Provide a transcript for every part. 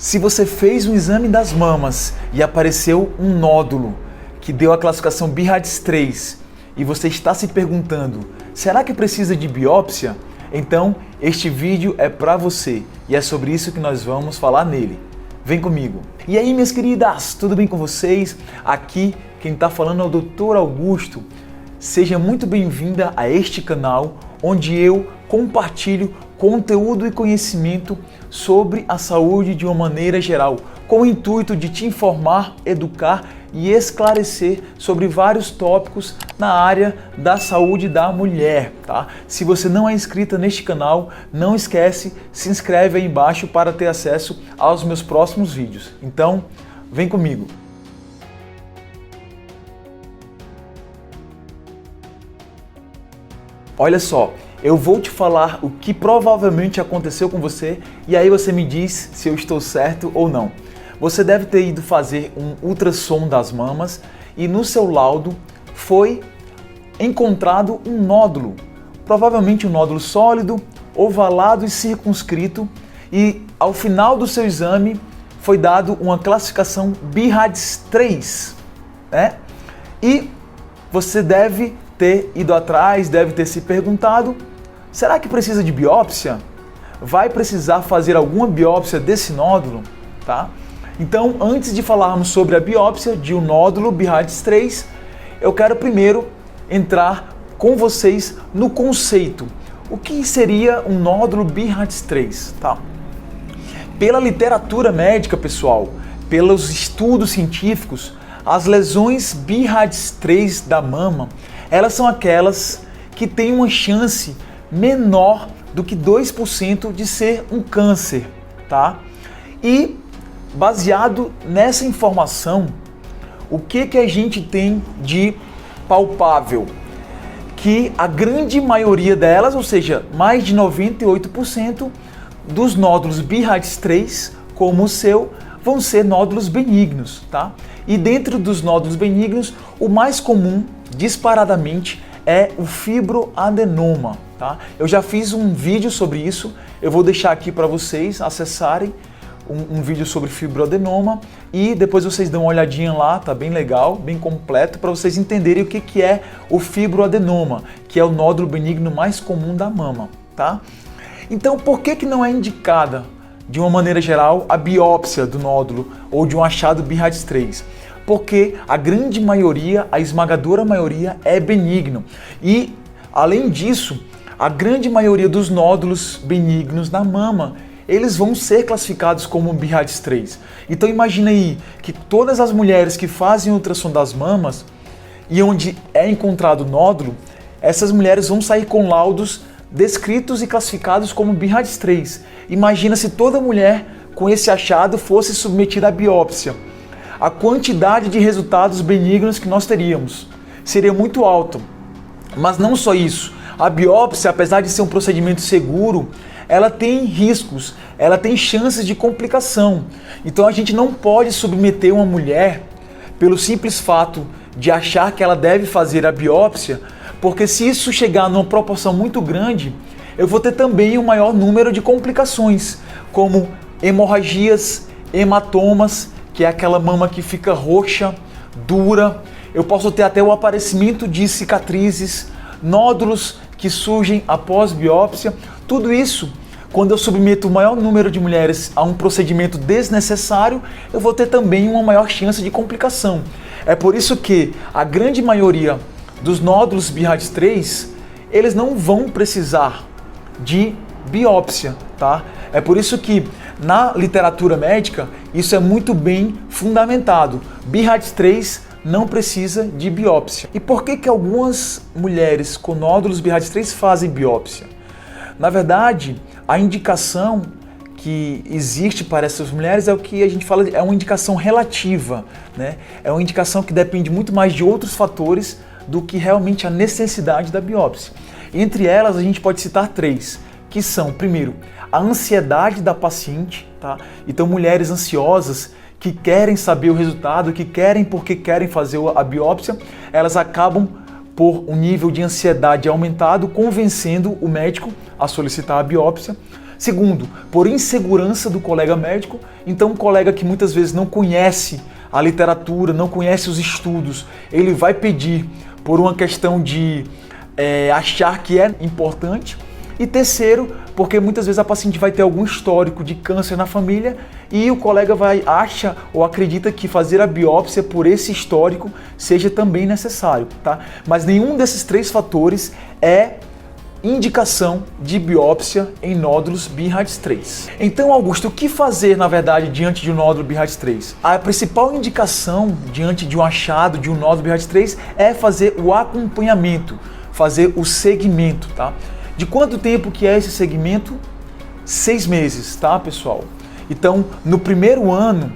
Se você fez um exame das mamas e apareceu um nódulo que deu a classificação BIRADS 3 e você está se perguntando, será que precisa de biópsia? Então, este vídeo é para você e é sobre isso que nós vamos falar nele. Vem comigo! E aí, minhas queridas, tudo bem com vocês? Aqui quem está falando é o Dr. Augusto. Seja muito bem-vinda a este canal, onde eu compartilho conteúdo e conhecimento sobre a saúde de uma maneira geral, com o intuito de te informar, educar e esclarecer sobre vários tópicos na área da saúde da mulher, tá? Se você não é inscrita neste canal, não esquece, se inscreve aí embaixo para ter acesso aos meus próximos vídeos. Então, vem comigo! Olha só, eu vou te falar o que provavelmente aconteceu com você e aí você me diz se eu estou certo ou não. Você deve ter ido fazer um ultrassom das mamas e no seu laudo foi encontrado um nódulo, provavelmente um nódulo sólido, ovalado e circunscrito, e ao final do seu exame foi dado uma classificação BIRADS 3, né? E você deve ter ido atrás, deve ter se perguntado, será que precisa de biópsia? Vai precisar fazer alguma biópsia desse nódulo? Tá? Então, antes de falarmos sobre a biópsia de um nódulo BIRADS 3, eu quero primeiro entrar com vocês no conceito. O que seria um nódulo BIRADS 3? Tá? Pela literatura médica, pessoal, pelos estudos científicos, as lesões BIRADS 3 da mama, elas são aquelas que têm uma chance menor do que 2% de ser um câncer, tá? E baseado nessa informação, o que a gente tem de palpável? Que a grande maioria delas, ou seja, mais de 98% dos nódulos BIRADS 3, como o seu, vão ser nódulos benignos, tá? E dentro dos nódulos benignos, o mais comum, disparadamente, é o fibroadenoma, tá? Eu já fiz um vídeo sobre isso, eu vou deixar aqui para vocês acessarem um vídeo sobre fibroadenoma e depois vocês dão uma olhadinha lá, tá bem legal, bem completo, para vocês entenderem o que é o fibroadenoma, que é o nódulo benigno mais comum da mama, tá? Então, por que não é indicada, de uma maneira geral, a biópsia do nódulo ou de um achado BIRADS 3? Porque a grande maioria, a esmagadora maioria, é benigno. E, além disso, a grande maioria dos nódulos benignos na mama, eles vão ser classificados como BIRADS 3. Então imagina aí que todas as mulheres que fazem ultrassom das mamas e onde é encontrado nódulo, essas mulheres vão sair com laudos descritos e classificados como BIRADS 3. Imagina se toda mulher com esse achado fosse submetida à biópsia. A quantidade de resultados benignos que nós teríamos seria muito alta. Mas não só isso, a biópsia, apesar de ser um procedimento seguro, ela tem riscos, ela tem chances de complicação. Então a gente não pode submeter uma mulher pelo simples fato de achar que ela deve fazer a biópsia, porque se isso chegar numa proporção muito grande, eu vou ter também um maior número de complicações, como hemorragias, hematomas, que é aquela mama que fica roxa, dura. Eu posso ter até o aparecimento de cicatrizes, nódulos que surgem após biópsia. Tudo isso, quando eu submeto o maior número de mulheres a um procedimento desnecessário, eu vou ter também uma maior chance de complicação. É por isso que a grande maioria dos nódulos BIRADS 3, eles não vão precisar de biópsia, tá? É por isso que na literatura médica isso é muito bem fundamentado. BIRADS 3 não precisa de biópsia. E por que algumas mulheres com nódulos BIRADS 3 fazem biópsia? Na verdade, a indicação que existe para essas mulheres é o que a gente fala, é uma indicação relativa, né? É uma indicação que depende muito mais de outros fatores do que realmente a necessidade da biópsia. Entre elas, a gente pode citar três, que são, primeiro, a ansiedade da paciente, tá? Então, mulheres ansiosas que querem saber o resultado, que querem porque querem fazer a biópsia, elas acabam por um nível de ansiedade aumentado, convencendo o médico a solicitar a biópsia. Segundo, por insegurança do colega médico. Então, um colega que muitas vezes não conhece a literatura, não conhece os estudos, ele vai pedir por uma questão de achar que é importante. E terceiro, porque muitas vezes a paciente vai ter algum histórico de câncer na família e o colega acha ou acredita que fazer a biópsia por esse histórico seja também necessário, tá? Mas nenhum desses três fatores é indicação de biópsia em nódulos BIRADS3. Então, Augusto, o que fazer, na verdade, diante de um nódulo BIRADS3? A principal indicação diante de um achado de um nódulo BIRADS3 é fazer o acompanhamento, fazer o segmento, tá? De quanto tempo que é esse segmento? 6 meses, tá, pessoal? Então, no primeiro ano,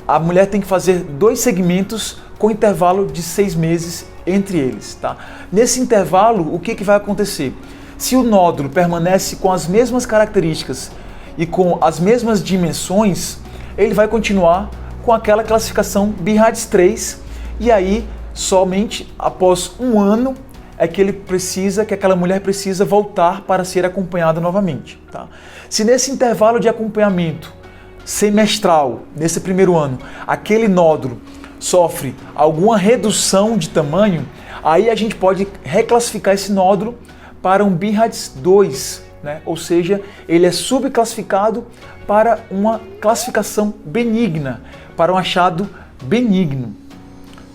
a mulher tem que fazer 2 segmentos com intervalo de 6 meses entre eles, tá? Nesse intervalo, o que vai acontecer? Se o nódulo permanece com as mesmas características e com as mesmas dimensões, ele vai continuar com aquela classificação BIRADS3 e aí, somente após um ano, é que que aquela mulher precisa voltar para ser acompanhada novamente, tá? Se nesse intervalo de acompanhamento semestral, nesse primeiro ano, aquele nódulo sofre alguma redução de tamanho, aí a gente pode reclassificar esse nódulo para um BIRADS2, né? Ou seja, ele é subclassificado para uma classificação benigna, para um achado benigno.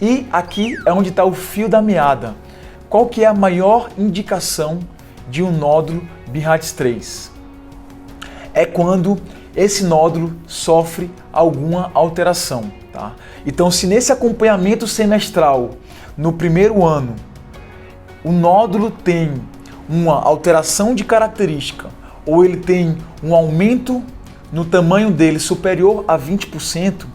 E aqui é onde está o fio da meada. Qual que é a maior indicação de um nódulo BIRADS3? É quando esse nódulo sofre alguma alteração, tá? Então, se nesse acompanhamento semestral, no primeiro ano, o nódulo tem uma alteração de característica ou ele tem um aumento no tamanho dele superior a 20%,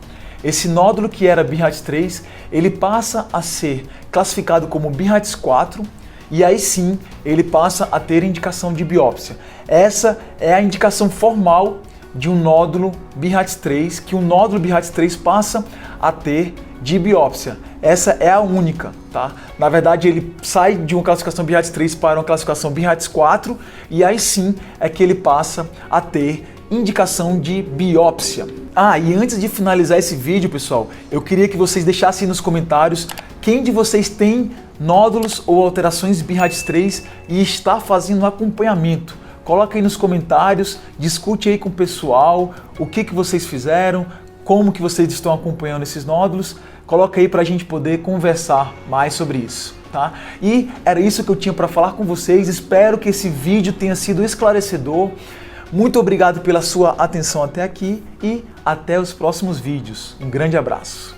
esse nódulo que era BIRADS3, ele passa a ser classificado como BIRADS4 e aí sim ele passa a ter indicação de biópsia. Essa é a indicação formal de um nódulo BIRADS3, que o nódulo BIRADS3 passa a ter de biópsia. Essa é a única, tá? Na verdade, ele sai de uma classificação BIRADS3 para uma classificação BIRADS4 e aí sim é que ele passa a ter indicação de biópsia. E antes de finalizar esse vídeo, pessoal, eu queria que vocês deixassem nos comentários quem de vocês tem nódulos ou alterações BIRADS3 e está fazendo acompanhamento. Coloca aí nos comentários, discute aí com o pessoal, o que vocês fizeram, como que vocês estão acompanhando esses nódulos. Coloca aí para a gente poder conversar mais sobre isso, tá? E era isso que eu tinha para falar com vocês. Espero que esse vídeo tenha sido esclarecedor. Muito obrigado pela sua atenção até aqui e até os próximos vídeos. Um grande abraço.